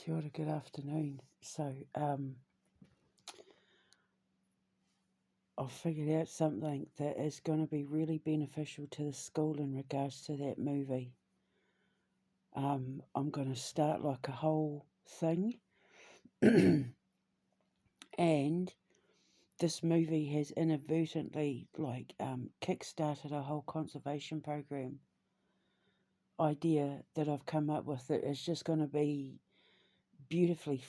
Kia ora, good afternoon. So, I've figured out something that is going to be really beneficial to the school in regards to that movie. I'm going to start like a whole thing, and this movie has inadvertently kick-started a whole conservation program idea that I've come up with that is just going to be beautifully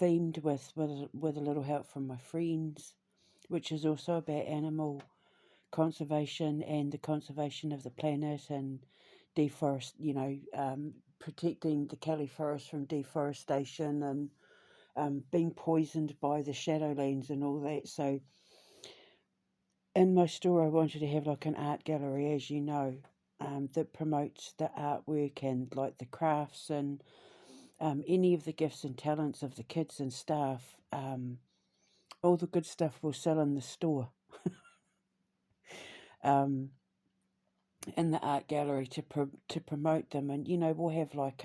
themed with a little help from my friends, which is also about animal conservation and the conservation of the planet and protecting the Kelly Forest from deforestation and being poisoned by the shadowlands and all that. So in my store, I wanted to have like an art gallery, as you know, that promotes the artwork and like the crafts and any of the gifts and talents of the kids and staff. All the good stuff will sell in the store. In the art gallery to promote them, and we'll have like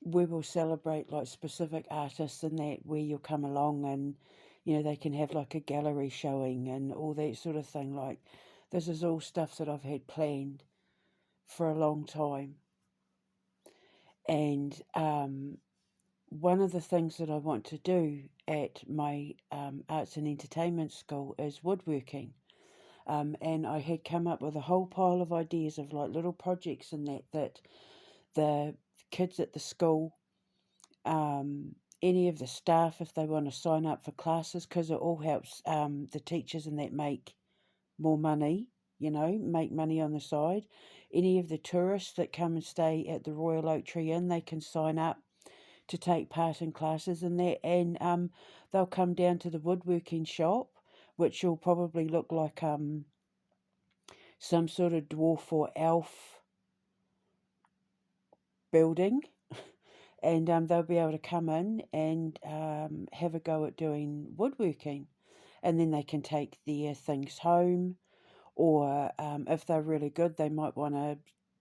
we will celebrate like specific artists and that, where you'll come along and they can have like a gallery showing and all that sort of thing. Like, this is all stuff that I've had planned for a long time, and one of the things that I want to do at my arts and entertainment school is woodworking. And I had come up with a whole pile of ideas of like little projects and that the kids at the school, any of the staff, if they want to sign up for classes, because it all helps the teachers and that make more money, make money on the side. Any of the tourists that come and stay at the Royal Oak Tree Inn, they can sign up to take part in classes and that, and they'll come down to the woodworking shop, which will probably look like some sort of dwarf or elf building, and they'll be able to come in and have a go at doing woodworking, and then they can take their things home, or if they're really good, they might want to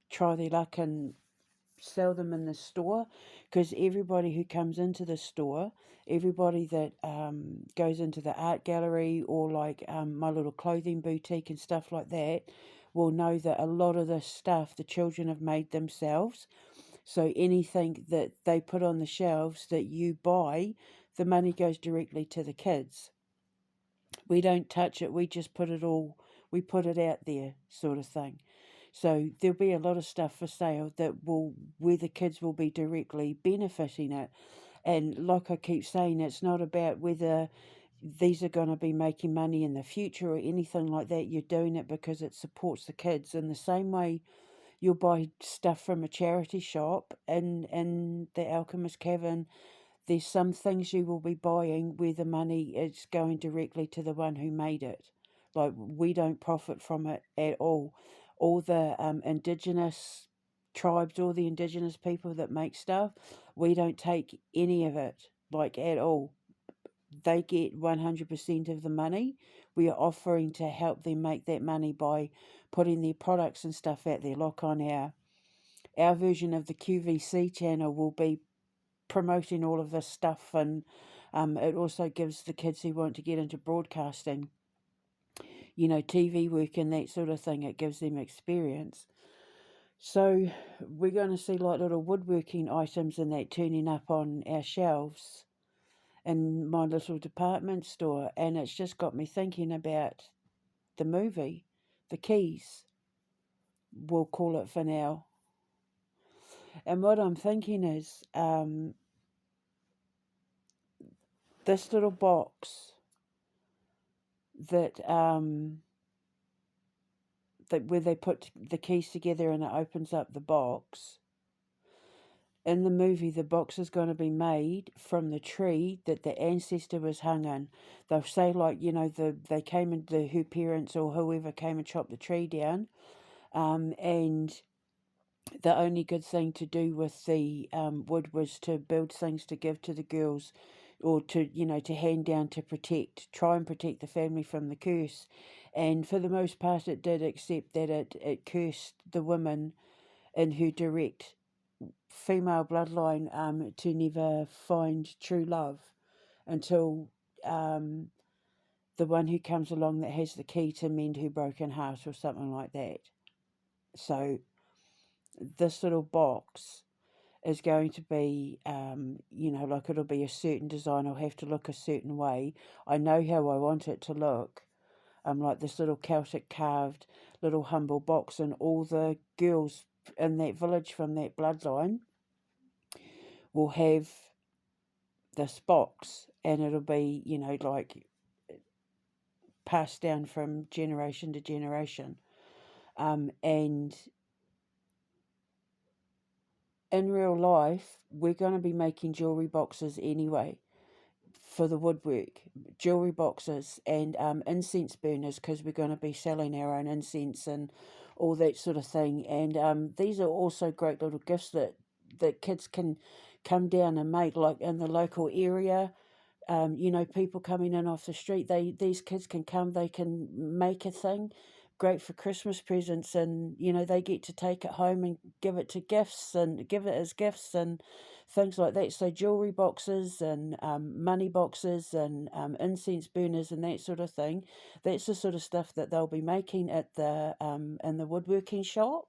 try their luck and sell them in the store, because everybody who comes into the store, everybody that goes into the art gallery or like my little clothing boutique and stuff like that, will know that a lot of the stuff the children have made themselves. So anything that they put on the shelves that you buy, the money goes directly to the kids. We don't touch it, we just put it out there, sort of thing. So there'll be a lot of stuff for sale where the kids will be directly benefiting it. And like I keep saying, it's not about whether these are going to be making money in the future or anything like that. You're doing it because it supports the kids. In the same way you'll buy stuff from a charity shop in the Alchemist Cavern, there's some things you will be buying where the money is going directly to the one who made it. Like, we don't profit from it at all. All the indigenous tribes, all the indigenous people that make stuff, we don't take any of it, like, at all. They get 100% of the money. We are offering to help them make that money by putting their products and stuff out there. Like on our version of the QVC channel will be promoting all of this stuff, and it also gives the kids who want to get into broadcasting, TV work and that sort of thing, it gives them experience. So we're going to see like little woodworking items and that turning up on our shelves in my little department store, and it's just got me thinking about the movie, The Keys, we'll call it for now. And what I'm thinking is, this little box that where they put the keys together and it opens up the box. In the movie, the box is going to be made from the tree that the ancestor was hung in. They'll say, like, they came and her parents or whoever came and chopped the tree down, and the only good thing to do with the wood was to build things to give to the girls, or to hand down to try and protect the family from the curse. And for the most part it did, except that it cursed the women in her direct female bloodline to never find true love until the one who comes along that has the key to mend her broken heart or something like that. So this little box is going to be, like it'll be a certain design. I'll have to look a certain way. I know how I want it to look. Like this little Celtic carved little humble box, and all the girls in that village from that bloodline will have this box, and it'll be, like passed down from generation to generation. And in real life, we're going to be making jewellery boxes anyway for the woodwork, jewellery boxes and incense burners, because we're going to be selling our own incense and all that sort of thing. And these are also great little gifts that kids can come down and make, like in the local area. People coming in off the street, these kids can come, they can make a thing great for Christmas presents, and they get to take it home and give it as gifts and things like that. So jewelry boxes and money boxes and incense burners and that sort of thing. That's the sort of stuff that they'll be making at the in the woodworking shop.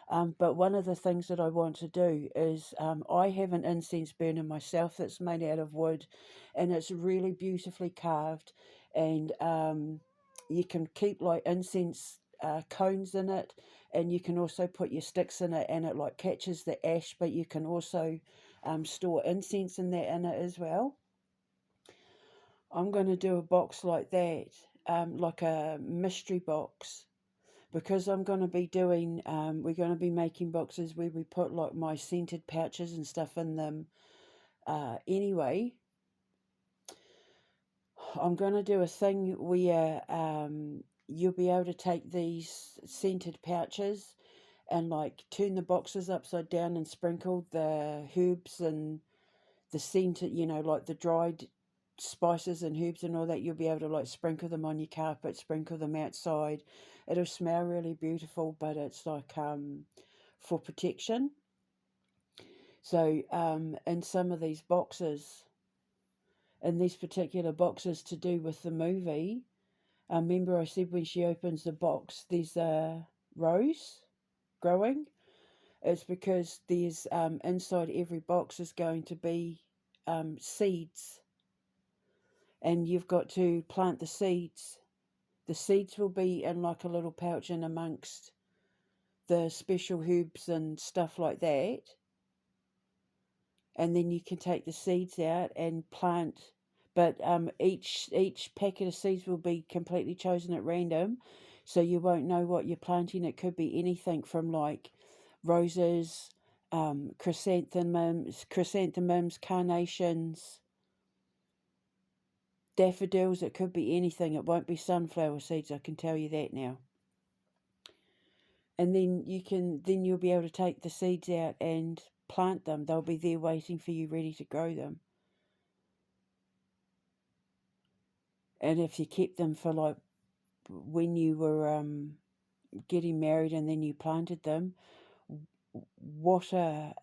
But one of the things that I want to do is I have an incense burner myself that's made out of wood, and it's really beautifully carved, and you can keep like incense cones in it, and you can also put your sticks in it, and it like catches the ash, but you can also store incense in it as well. I'm going to do a box like that, like a mystery box, because I'm going to be doing, we're going to be making boxes where we put like my scented pouches and stuff in them anyway. I'm going to do a thing where you'll be able to take these scented pouches and like turn the boxes upside down and sprinkle the herbs and the scented, like the dried spices and herbs and all that. You'll be able to like sprinkle them on your carpet, sprinkle them outside. It'll smell really beautiful, but it's like for protection. So in some of these boxes, in these particular boxes to do with the movie, remember I said when she opens the box there's a rose growing? It's because there's inside every box is going to be seeds, and you've got to plant the seeds. The seeds will be in like a little pouch in amongst the special herbs and stuff like that. And then you can take the seeds out and plant. But each packet of seeds will be completely chosen at random, so you won't know what you're planting. It could be anything from like roses, chrysanthemums, carnations, daffodils. It could be anything. It won't be sunflower seeds, I can tell you that now. And then you'll be able to take the seeds out and plant them. They'll be there waiting for you, ready to grow them. And if you kept them for like when you were getting married and then you planted them, what a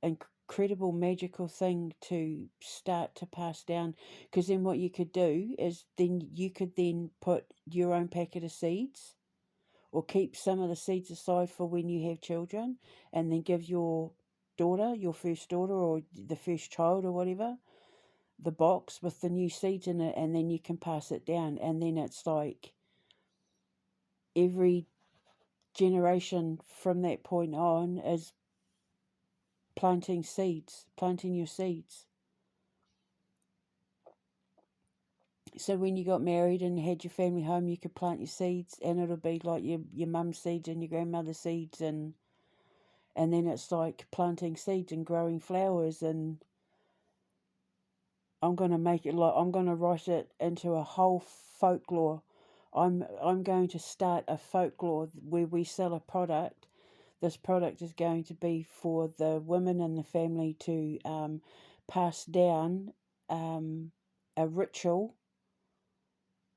incredible magical thing to start to pass down. Because then what you could do is then you could then put your own packet of seeds, or keep some of the seeds aside for when you have children, and then give your daughter, your first daughter or the first child or whatever, the box with the new seeds in it, and then you can pass it down. And then it's like every generation from that point on is planting your seeds. So when you got married and had your family home, you could plant your seeds, and it'll be like your mum's seeds and your grandmother's seeds, and then it's like planting seeds and growing flowers. And I'm going to make it like, I'm going to write it into a whole folklore. I'm going to start a folklore where we sell a product. This product is going to be for the women in the family to pass down a ritual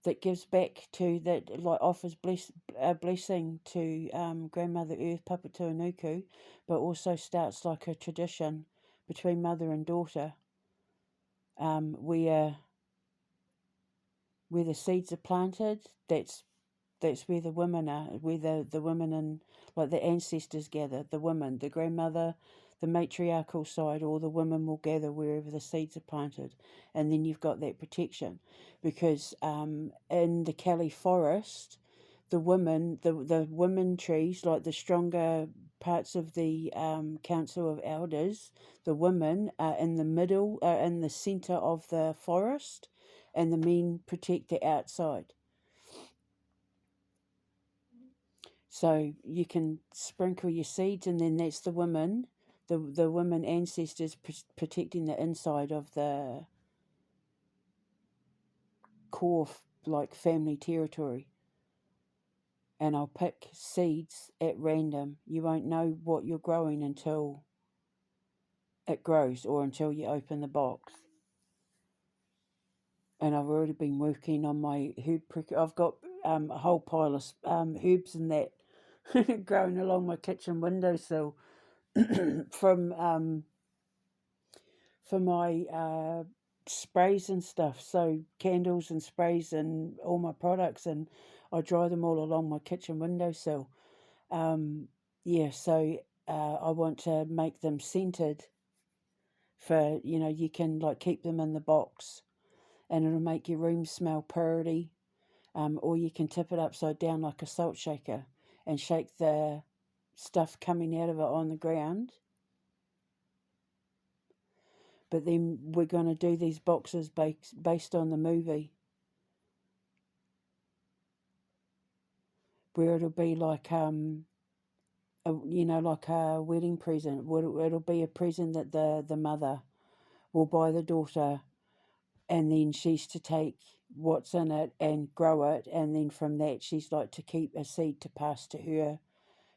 that gives back to, that like offers a blessing to Grandmother Earth, Papatūānuku, but also starts like a tradition between mother and daughter, where the seeds are planted. That's where the women are, where the women and like the ancestors gather, the women, the grandmother, the matriarchal side, all the women will gather wherever the seeds are planted. And then you've got that protection. Because in the Kelly forest, the women trees, like the stronger parts of the council of elders, the women are in the middle, in the centre of the forest, and the men protect the outside. So you can sprinkle your seeds, and then that's the women, the women ancestors protecting the inside of the core, like family territory. And I'll pick seeds at random. You won't know what you're growing until it grows, or until you open the box. And I've already been working on my herb. I've got a whole pile of herbs and that growing along my kitchen windowsill from for my sprays and stuff. So candles and sprays and all my products, and I dry them all along my kitchen windowsill. Yeah, so I want to make them scented. For you can like keep them in the box, and it'll make your room smell purty. Or you can tip it upside down like a salt shaker and shake the stuff coming out of it on the ground. But then we're going to do these boxes based on the movie, where it'll be like like a wedding present. It'll be a present that the mother will buy the daughter, and then she's to take what's in it and grow it, and then from that she's like to keep a seed to pass to her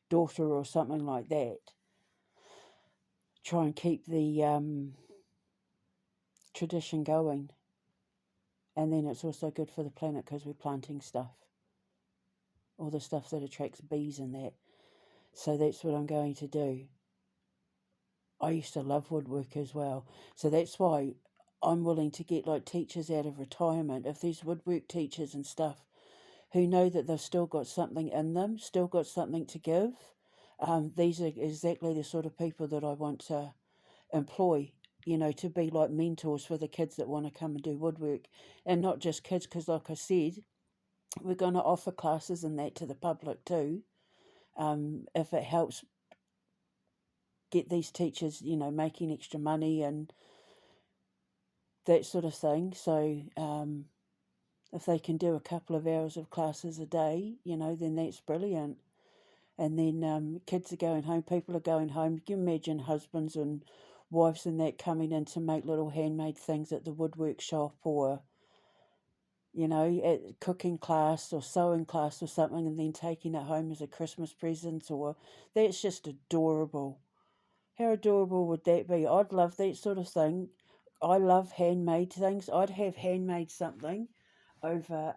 daughter or something like that. Try and keep the tradition going. And then it's also good for the planet because we're planting stuff, all the stuff that attracts bees and that. So that's what I'm going to do. I used to love woodwork as well. So that's why I'm willing to get like teachers out of retirement. If there's woodwork teachers and stuff who know that they've still got something in them, still got something to give, these are exactly the sort of people that I want to employ, to be like mentors for the kids that want to come and do woodwork. And not just kids, because like I said, we're going to offer classes and that to the public too, if it helps get these teachers, making extra money and that sort of thing. So if they can do a couple of hours of classes a day, then that's brilliant. And then kids are going home, people are going home. You can imagine husbands and wives and that coming in to make little handmade things at the woodwork shop, or at cooking class or sewing class or something, and then taking it home as a Christmas present. Or that's just adorable. How adorable would that be? I'd love that sort of thing. I love handmade things. I'd have handmade something over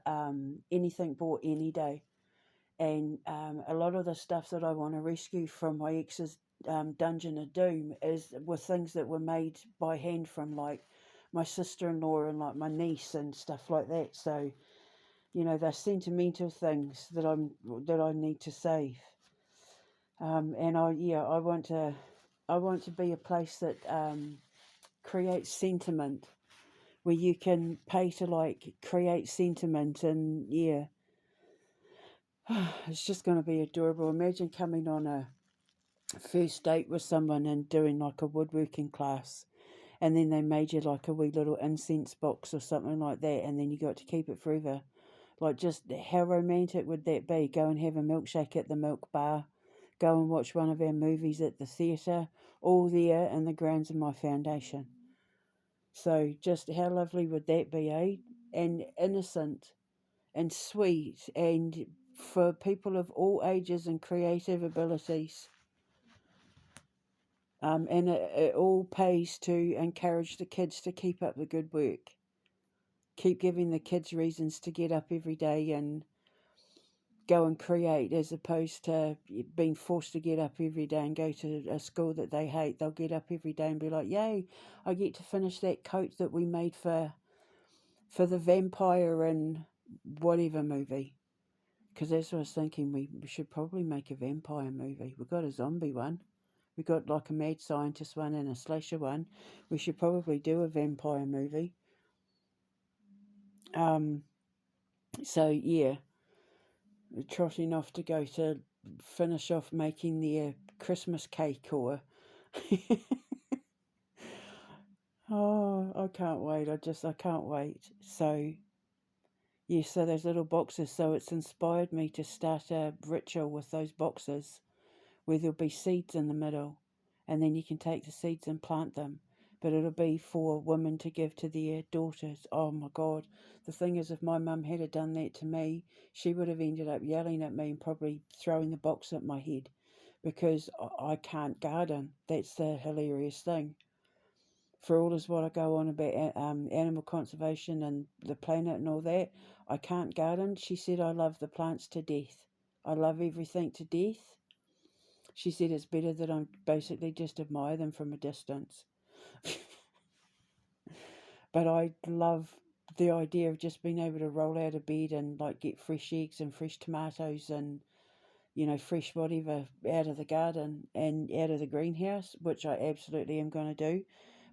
anything bought any day. And a lot of the stuff that I want to rescue from my ex's Dungeon of Doom were things that were made by hand from like my sister-in-law and like my niece and stuff like that. So they're sentimental things that I need to save. And I want to be a place that creates sentiment, where you can pay to like create sentiment. And it's just going to be adorable. Imagine coming on a first date with someone and doing like a woodworking class, and then they made you like a wee little incense box or something like that, and then you got to keep it forever. Like, just how romantic would that be? Go and have a milkshake at the milk bar, go and watch one of our movies at the theatre, all there in the grounds of my foundation. So just how lovely would that be, eh? And innocent and sweet, and for people of all ages and creative abilities. And it all pays to encourage the kids to keep up the good work. keep giving the kids reasons to get up every day and go and create, as opposed to being forced to get up every day and go to a school that they hate. They'll get up every day and be like, yay, I get to finish that coat that we made for the vampire in whatever movie. Because that's what I was thinking, we should probably make a vampire movie. We've got a zombie one. We've got like a mad scientist one and a slasher one. We should probably do a vampire movie. So yeah, we're trotting off to go to finish off making the Christmas cake or... Oh, I can't wait. I can't wait. So, yeah, so those little boxes. So it's inspired me to start a ritual with those boxes where there'll be seeds in the middle. And then you can take the seeds and plant them. But it'll be for women to give to their daughters. Oh my God. The thing is, if my mum had done that to me, she would have ended up yelling at me and probably throwing the box at my head because I can't garden. That's the hilarious thing. For all as what I go on about animal conservation and the planet and all that, I can't garden. She said I love the plants to death. I love everything to death. She said it's better that I basically just admire them from a distance. But I love the idea of just being able to roll out of bed and like get fresh eggs and fresh tomatoes and, you know, fresh whatever out of the garden and out of the greenhouse, which I absolutely am going to do.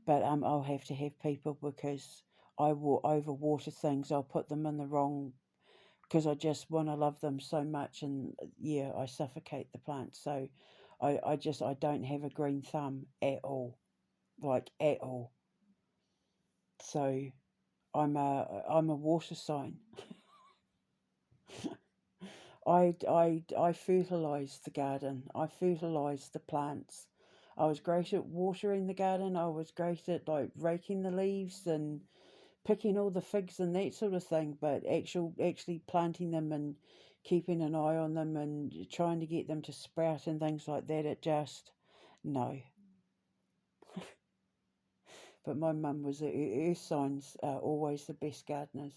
But I'll have to have people because I will overwater things. I'll put them in the wrong, because I just want to love them so much, and yeah, I suffocate the plants. So I don't have a green thumb at all, like at all. So I'm a water sign. I fertilise the garden. I fertilise the plants. I was great at watering the garden. I was great at like raking the leaves and picking all the figs and that sort of thing. But actually planting them and keeping an eye on them and trying to get them to sprout and things like that, it just no. But my mum was earth signs are always the best gardeners.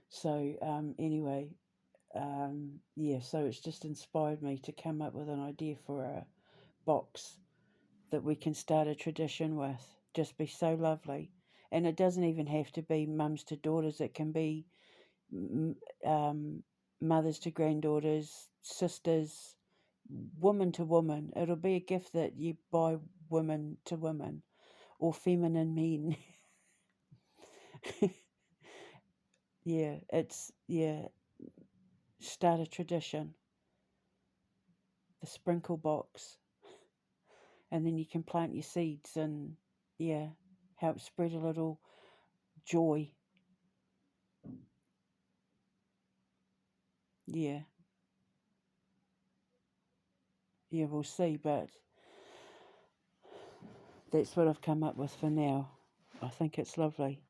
So anyway, yeah, so it's just inspired me to come up with an idea for a box that we can start a tradition with. Just be so lovely. And it doesn't even have to be mums to daughters, it can be um, mothers to granddaughters, sisters, woman to woman. It'll be a gift that you buy women to women or feminine men. Yeah, start a tradition. The sprinkle box. And then you can plant your seeds and, yeah, help spread a little joy. Yeah, yeah, we'll see, but that's what I've come up with for now. I think it's lovely.